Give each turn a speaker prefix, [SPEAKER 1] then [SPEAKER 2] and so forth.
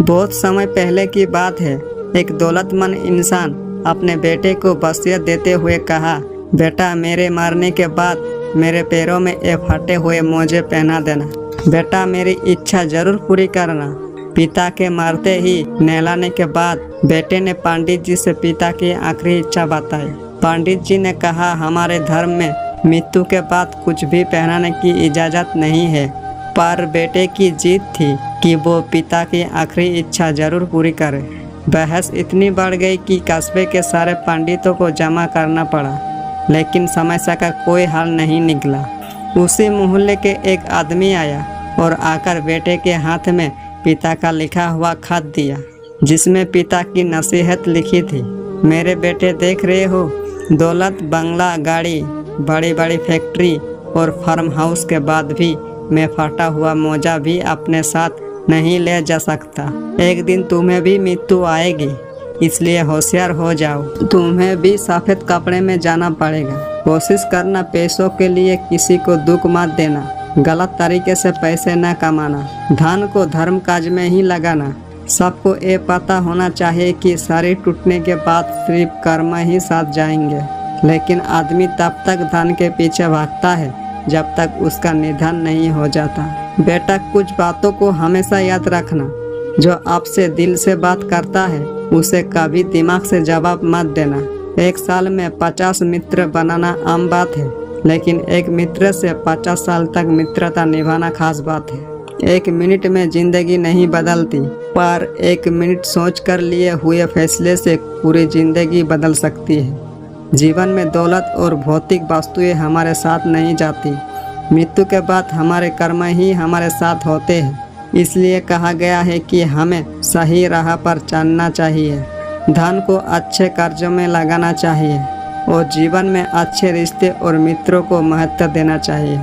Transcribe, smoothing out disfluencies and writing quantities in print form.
[SPEAKER 1] बहुत समय पहले की बात है। एक दौलतमंद इंसान अपने बेटे को वसीयत देते हुए कहा, बेटा मेरे मरने के बाद मेरे पैरों में ये फटे हुए मोजे पहना देना। बेटा मेरी इच्छा जरूर पूरी करना। पिता के मरते ही नहलाने के बाद बेटे ने पंडित जी से पिता की आखिरी इच्छा बताई। पंडित जी ने कहा, हमारे धर्म में मृत्यु के बाद कुछ भी पहनाने की इजाज़त नहीं है। पर बेटे की जिद थी कि वो पिता की आखिरी इच्छा जरूर पूरी करे। बहस इतनी बढ़ गई कि कस्बे के सारे पंडितों को जमा करना पड़ा, लेकिन समस्या का कोई हल नहीं निकला। उसी मोहल्ले के एक आदमी आया और आकर बेटे के हाथ में पिता का लिखा हुआ खत दिया, जिसमें पिता की नसीहत लिखी थी। मेरे बेटे, देख रहे हो, दौलत, बंगला, गाड़ी, बड़ी बड़ी फैक्ट्री और फार्म हाउस के बाद भी मैं फटा हुआ मोजा भी अपने साथ नहीं ले जा सकता। एक दिन तुम्हें भी मृत्यु आएगी, इसलिए होशियार हो जाओ। तुम्हें भी सफ़ेद कपड़े में जाना पड़ेगा। कोशिश करना पैसों के लिए किसी को दुख मत देना। गलत तरीके से पैसे न कमाना। धन को धर्म काज में ही लगाना। सबको ये पता होना चाहिए कि शरीर टूटने के बाद सिर्फ कर्म ही साथ जाएंगे। लेकिन आदमी तब तक धन के पीछे भागता है जब तक उसका निधन नहीं हो जाता। बेटा, कुछ बातों को हमेशा याद रखना। जो आपसे दिल से बात करता है उसे कभी दिमाग से जवाब मत देना। एक साल में 50 मित्र बनाना आम बात है, लेकिन एक मित्र से 50 साल तक मित्रता निभाना खास बात है। एक मिनट में जिंदगी नहीं बदलती, पर एक मिनट सोच कर लिए हुए फैसले से पूरी जिंदगी बदल सकती है। जीवन में दौलत और भौतिक वस्तुएं हमारे साथ नहीं जाती। मृत्यु के बाद हमारे कर्म ही हमारे साथ होते हैं। इसलिए कहा गया है कि हमें सही राह पर चलना चाहिए। धन को अच्छे कर्जों में लगाना चाहिए और जीवन में अच्छे रिश्ते और मित्रों को महत्व देना चाहिए।